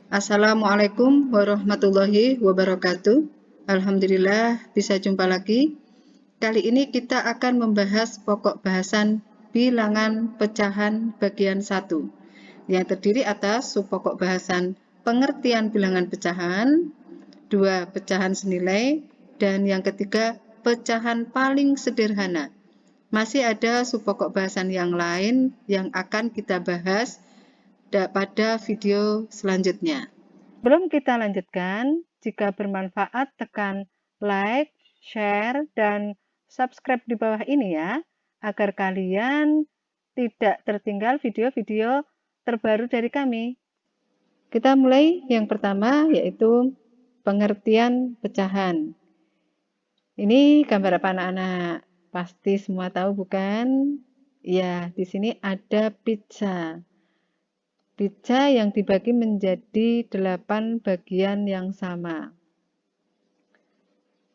Assalamualaikum warahmatullahi wabarakatuh. Alhamdulillah bisa jumpa lagi. Kali ini kita akan membahas pokok bahasan bilangan pecahan bagian 1 yang terdiri atas subpokok bahasan pengertian bilangan pecahan, 2 pecahan senilai, dan yang ketiga pecahan paling sederhana. Masih ada subpokok bahasan yang lain yang akan kita bahas pada video selanjutnya. Sebelum kita lanjutkan, jika bermanfaat tekan like, share, dan subscribe di bawah ini ya, agar kalian tidak tertinggal video-video terbaru dari kami. Kita mulai yang pertama yaitu pengertian pecahan. Ini gambar apa anak-anak? Pasti semua tahu bukan? Ya, di sini ada pizza. Pizza yang dibagi menjadi 8 bagian yang sama.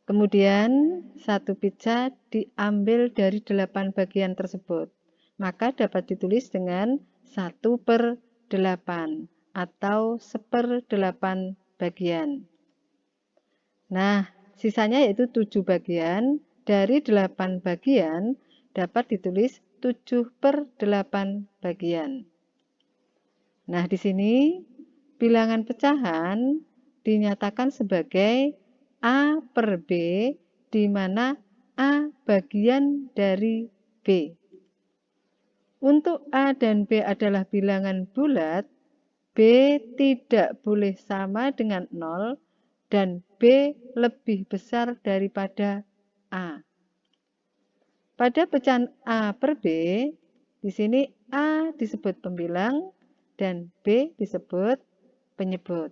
Kemudian, satu pizza diambil dari 8 bagian tersebut. Maka dapat ditulis dengan 1/8 atau 1/8 bagian. Nah, sisanya yaitu 7 bagian. Dari 8 bagian dapat ditulis 7/8 bagian. Nah, di sini bilangan pecahan dinyatakan sebagai A per B, di mana A bagian dari B. Untuk A dan B adalah bilangan bulat, B tidak boleh sama dengan 0 dan B lebih besar daripada A. Pada pecahan A per B, di sini A disebut pembilang dan B disebut penyebut.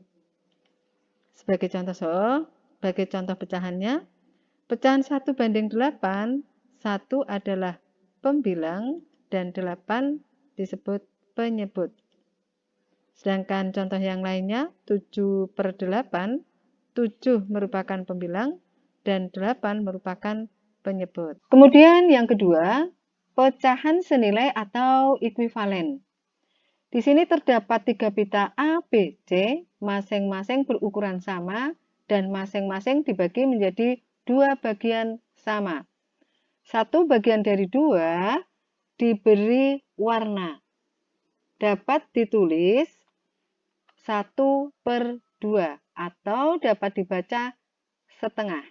Sebagai contoh pecahannya, pecahan 1/8, 1 adalah pembilang dan 8 disebut penyebut. Sedangkan contoh yang lainnya, 7/8, 7 merupakan pembilang dan 8 merupakan penyebut. Kemudian yang kedua, pecahan senilai atau ekuivalen. Di sini terdapat 3 pita A, B, C, masing-masing berukuran sama dan masing-masing dibagi menjadi 2 bagian sama. 1 bagian dari 2 diberi warna. Dapat ditulis 1/2 atau dapat dibaca setengah.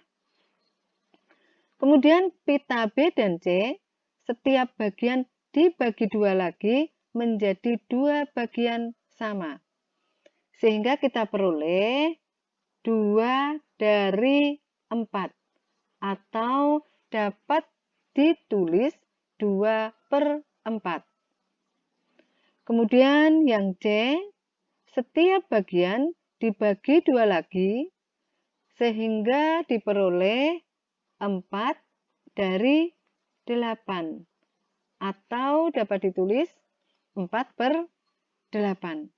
Kemudian pita B dan C, setiap bagian dibagi 2 lagi menjadi 2 bagian sama. Sehingga kita peroleh 2 dari 4 atau dapat ditulis 2/4. Kemudian yang C, setiap bagian dibagi 2 lagi sehingga diperoleh 4 dari 8 atau dapat ditulis 4/8.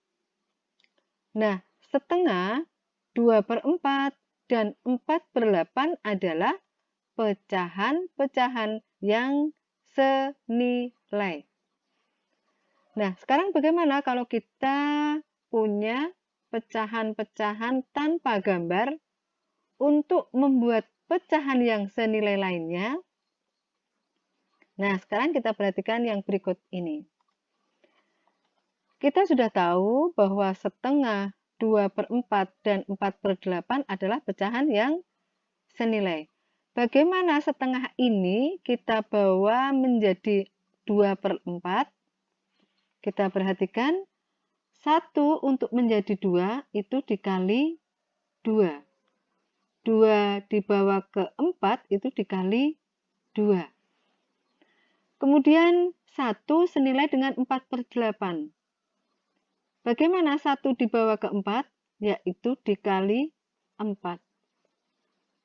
Nah, setengah, 2/4, dan 4/8 adalah pecahan-pecahan yang senilai. Nah, sekarang bagaimana kalau kita punya pecahan-pecahan tanpa gambar untuk membuat pecahan yang senilai lainnya? Nah, sekarang kita perhatikan yang berikut ini. Kita sudah tahu bahwa setengah, 2/4, dan 4/8 adalah pecahan yang senilai. Bagaimana setengah ini kita bawa menjadi 2/4? Kita perhatikan, 1 untuk menjadi 2 itu dikali 2. 2 dibawa ke 4 itu dikali 2. Kemudian 1 senilai dengan 4/8. Bagaimana 1 dibawa ke 4? Yaitu dikali 4.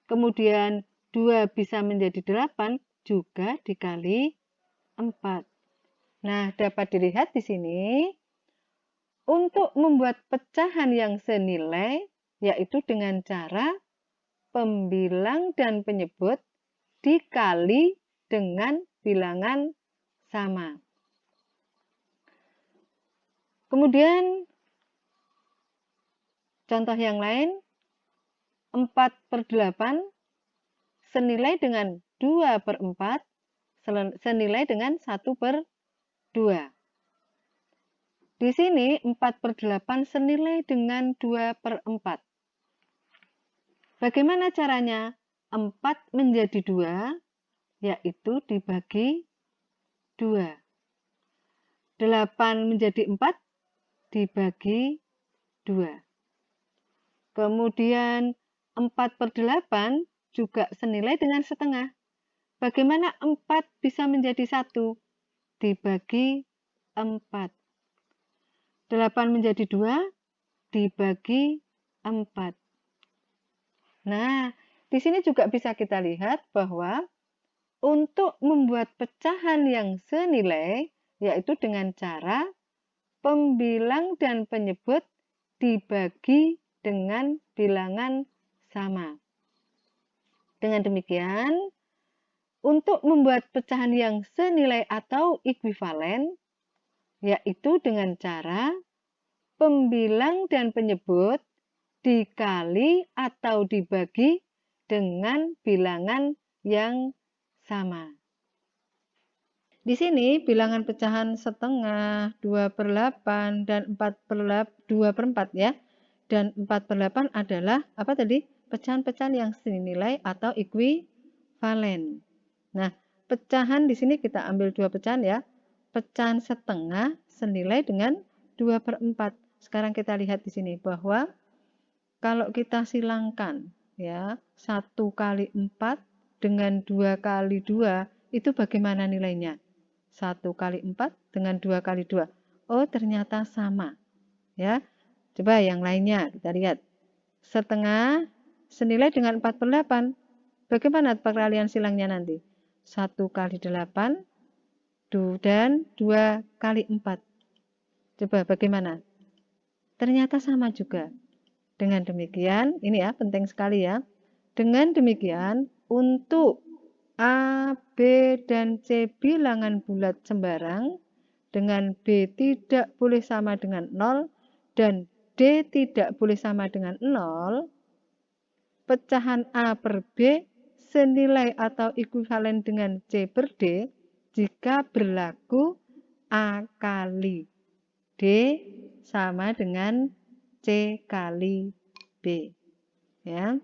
Kemudian 2 bisa menjadi 8 juga dikali 4. Nah, dapat dilihat di sini, untuk membuat pecahan yang senilai, yaitu dengan cara pembilang dan penyebut dikali dengan bilangan sama. Kemudian Contoh yang lain, 4/8 senilai dengan 2/4 senilai dengan 1/2. Di sini 4/8 senilai dengan 2/4. Bagaimana caranya? 4 menjadi 2, yaitu dibagi 2. 8 menjadi 4, dibagi 2. Kemudian 4/8 juga senilai dengan setengah. Bagaimana 4 bisa menjadi 1? Dibagi 4. 8 menjadi 2, dibagi 4. Nah, di sini juga bisa kita lihat bahwa untuk membuat pecahan yang senilai, yaitu dengan cara pembilang dan penyebut dibagi dengan bilangan sama. Dengan demikian, untuk membuat pecahan yang senilai atau ekuivalen, yaitu dengan cara pembilang dan penyebut dikali atau dibagi dengan bilangan yang sama. Di sini bilangan pecahan setengah, 2/8, dan 2/4 ya. Dan 4/8 adalah apa tadi? Pecahan-pecahan yang senilai atau ekuivalen. Nah, pecahan di sini kita ambil 2 pecahan ya. Pecahan setengah senilai dengan 2/4. Sekarang kita lihat di sini bahwa kalau kita silangkan ya, 1 kali 4 dengan 2 kali 2, itu bagaimana nilainya? 1 kali 4 dengan 2 kali 2. Oh, ternyata sama. Ya. Coba yang lainnya kita lihat. Setengah senilai dengan 4/8. Bagaimana peralihan silangnya nanti? 1 kali 8 dan 2 kali 4. Coba bagaimana? Ternyata sama juga. Dengan demikian, ini ya penting sekali ya. Dengan demikian, untuk A, B, dan C bilangan bulat sembarang, dengan B tidak boleh sama dengan 0, dan D tidak boleh sama dengan 0, pecahan A per B senilai atau ekuivalen dengan C per D jika berlaku A kali D sama dengan C kali B. Ya.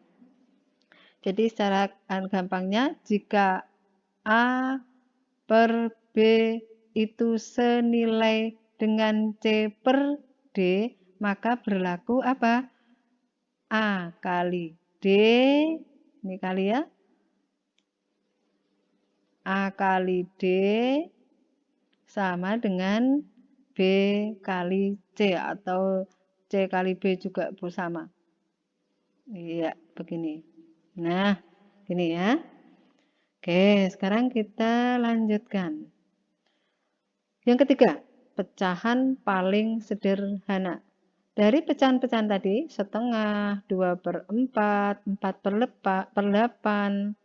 Jadi secara gampangnya, jika A per B itu senilai dengan C per D, maka berlaku apa? A kali D, ini kali ya, A kali D sama dengan B kali C, atau C kali B juga sama. Iya, begini. Nah, gini ya. Oke, sekarang kita lanjutkan. Yang ketiga, pecahan paling sederhana. Dari pecahan-pecahan tadi, setengah, 2/4, 4/8.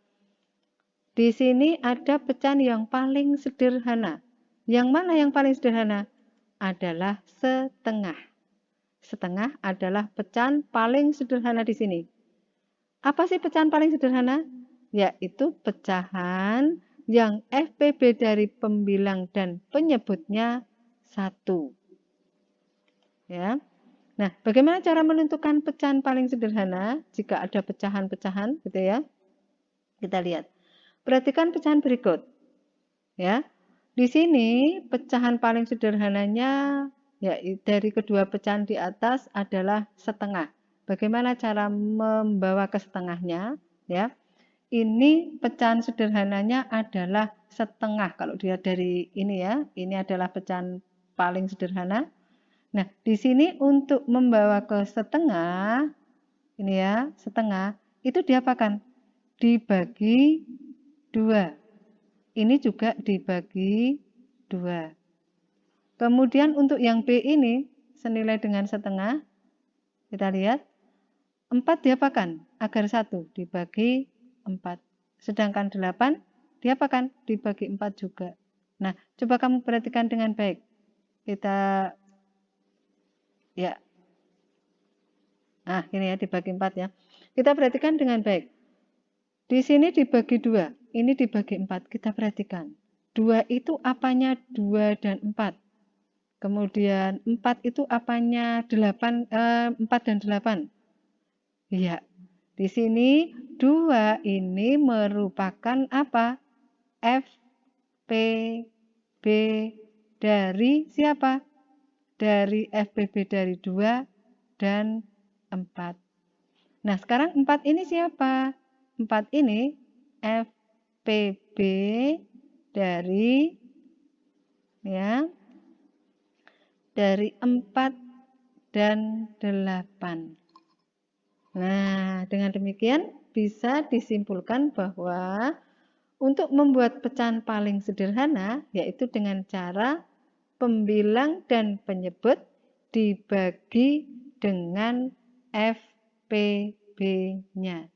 Di sini ada pecahan yang paling sederhana. Yang mana yang paling sederhana? Adalah setengah. Setengah adalah pecahan paling sederhana di sini. Apa sih pecahan paling sederhana? Yaitu pecahan yang FPB dari pembilang dan penyebutnya 1. Ya. Nah, bagaimana cara menentukan pecahan paling sederhana jika ada pecahan-pecahan gitu ya? Kita lihat. Perhatikan pecahan berikut. Ya. Di sini pecahan paling sederhananya ya dari kedua pecahan di atas adalah setengah. Bagaimana cara membawa ke setengahnya? Ya. Ini pecahan sederhananya adalah setengah. Kalau dia dari ini ya, ini adalah pecahan paling sederhana. Nah, di sini untuk membawa ke setengah, ini ya, setengah, itu diapakan? Dibagi 2. Ini juga dibagi 2. Kemudian untuk yang B ini, senilai dengan setengah, kita lihat, 4 diapakan? Agar 1, dibagi 4. Sedangkan 8 diapakan? Dibagi 4 juga. Nah, coba kamu perhatikan dengan baik. Kita ya. Nah, ini ya dibagi 4 ya. Kita perhatikan dengan baik. Di sini dibagi 2, ini dibagi 4. Kita perhatikan. 2 itu apanya 2 dan 4. Kemudian 4 itu apanya 4 dan 8. Iya. Di sini 2 ini merupakan apa? FPB dari siapa? Dari FPB dari 2 dan 4. Nah, sekarang 4 ini siapa? 4 ini FPB dari ya, dari 4 dan 8. Nah, dengan demikian bisa disimpulkan bahwa untuk membuat pecahan paling sederhana yaitu dengan cara pembilang dan penyebut dibagi dengan FPB-nya.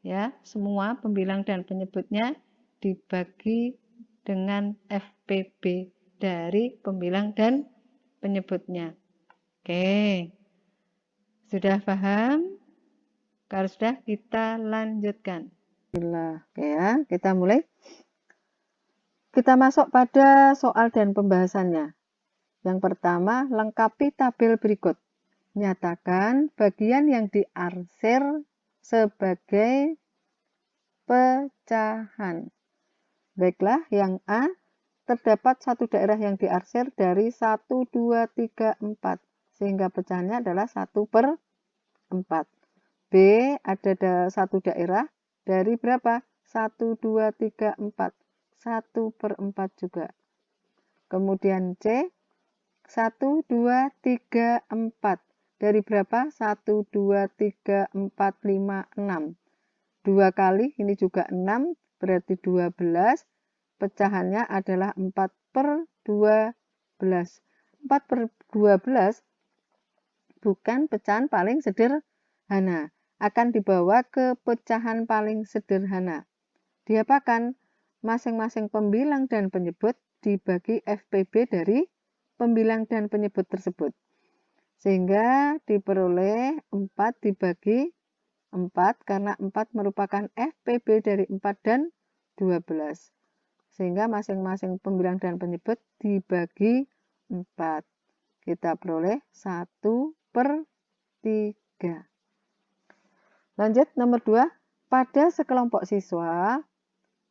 Ya, semua pembilang dan penyebutnya dibagi dengan FPB dari pembilang dan penyebutnya. Oke. Sudah paham? Kalau sudah, kita lanjutkan. Oke ya, kita mulai. Kita masuk pada soal dan pembahasannya. Yang pertama, lengkapi tabel berikut. Nyatakan bagian yang diarsir sebagai pecahan. Baiklah, yang A, terdapat satu daerah yang diarsir dari 1, 2, 3, 4. Sehingga pecahannya adalah 1/4. B, ada satu daerah dari berapa? 1, 2, 3, 4. 1/4 juga. Kemudian C, 1, 2, 3, 4. Dari berapa? 1, 2, 3, 4, 5, 6. 2 kali, ini juga 6, berarti 12. Pecahannya adalah 4/12. 4/12 bukan pecahan paling sederhana. Akan dibawa ke pecahan paling sederhana. Diapakan? Masing-masing pembilang dan penyebut dibagi FPB dari pembilang dan penyebut tersebut. Sehingga diperoleh 4 dibagi 4 karena 4 merupakan FPB dari 4 dan 12. Sehingga masing-masing pembilang dan penyebut dibagi 4. Kita peroleh 1/3. Lanjut nomor 2. Pada sekelompok siswa,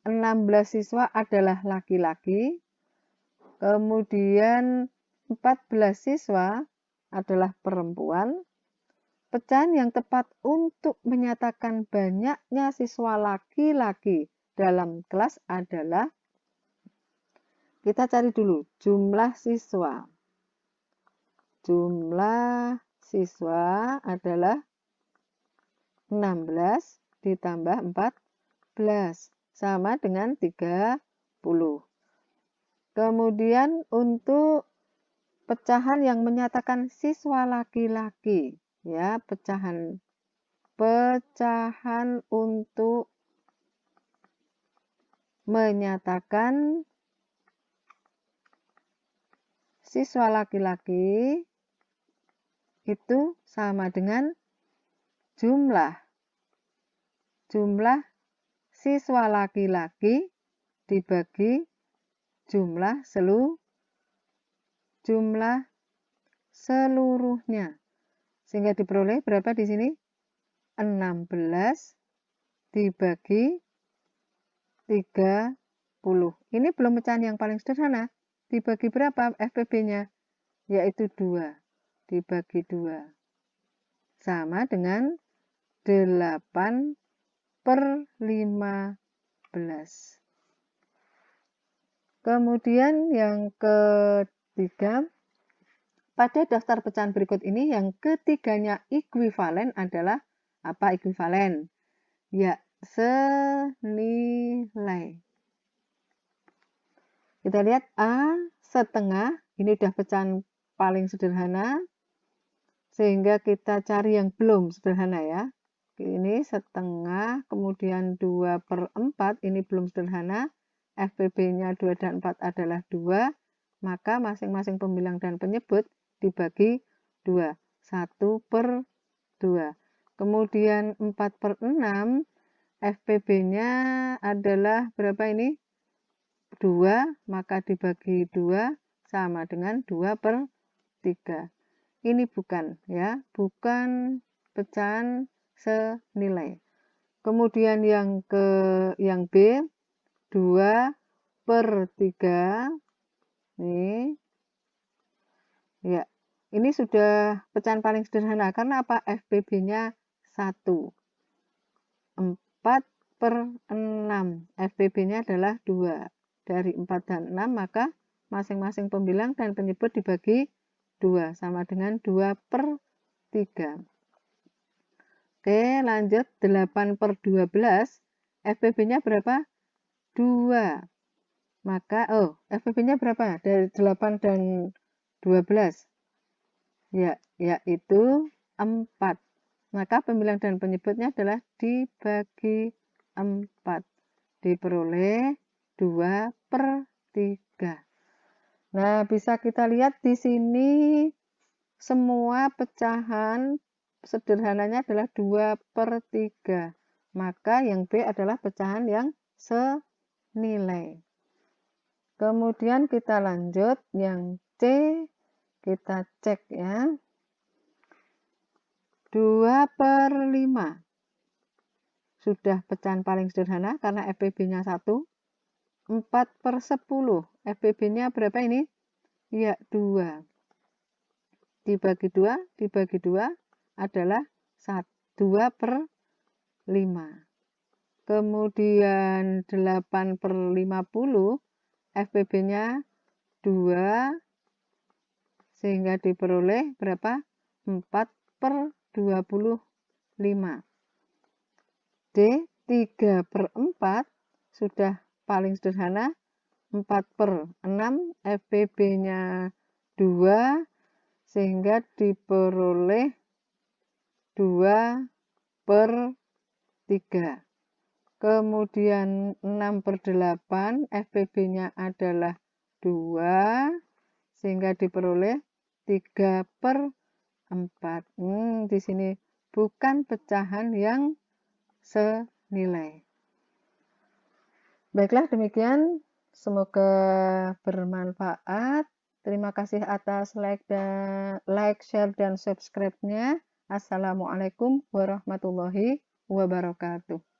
16 siswa adalah laki-laki, kemudian 14 siswa adalah perempuan. Pecahan yang tepat untuk menyatakan banyaknya siswa laki-laki dalam kelas adalah, kita cari dulu jumlah siswa. Jumlah siswa adalah 16 ditambah 14 sama dengan 30. Kemudian untuk pecahan yang menyatakan siswa laki-laki, ya, pecahan untuk menyatakan siswa laki-laki itu sama dengan jumlah siswa laki-laki dibagi jumlah seluruhnya. Sehingga diperoleh berapa di sini? 16 dibagi 30. Ini belum pecahan yang paling sederhana. Dibagi berapa FPB-nya? Yaitu 2. Dibagi 2. Sama dengan 8/15. Kemudian yang ketiga, pada daftar pecahan berikut ini yang ketiganya ekuivalen adalah apa ekuivalen? Ya, senilai. Kita lihat A setengah, ini udah pecahan paling sederhana, sehingga kita cari yang belum sederhana ya. Ini setengah, kemudian 2/4, ini belum sederhana. FPB-nya 2 dan 4 adalah 2, maka masing-masing pembilang dan penyebut dibagi 2. 1/8. 2. Kemudian 4/6, FPB-nya adalah berapa ini? 2, maka dibagi 2 sama dengan 2/3. Ini bukan ya, bukan pecahan senilai. Kemudian yang B 2/3 nih. Ya, ini sudah pecahan paling sederhana karena apa? FPB-nya 1. 4/6. FPB-nya adalah 2. Dari 4 dan 6 maka masing-masing pembilang dan penyebut dibagi 2 sama dengan 2/3. Oke, lanjut 8/12. FPB-nya berapa? 2. Maka FPB-nya berapa? Dari 8 dan 12. Ya, yaitu 4. Maka pembilang dan penyebutnya adalah dibagi 4. Diperoleh 2/3. Nah, bisa kita lihat di sini semua pecahan sederhananya adalah 2/3. Maka yang B adalah pecahan yang senilai. Kemudian kita lanjut yang C, kita cek ya. 2/5. Sudah pecahan paling sederhana karena FPB-nya 1. 4/10. FPB-nya berapa ini? Ya, 2. Dibagi 2 adalah 2/5. Kemudian 8/50, FPB-nya 2, sehingga diperoleh berapa? 4/25. D, 3/4, sudah paling sederhana. 4/6, FPB-nya 2, sehingga diperoleh 2/3. Kemudian 6/8, FPB-nya adalah 2, sehingga diperoleh 3/4. Di sini bukan pecahan yang senilai. Baiklah, demikian. Semoga bermanfaat. Terima kasih atas like, share, dan subscribe-nya. Assalamualaikum warahmatullahi wabarakatuh.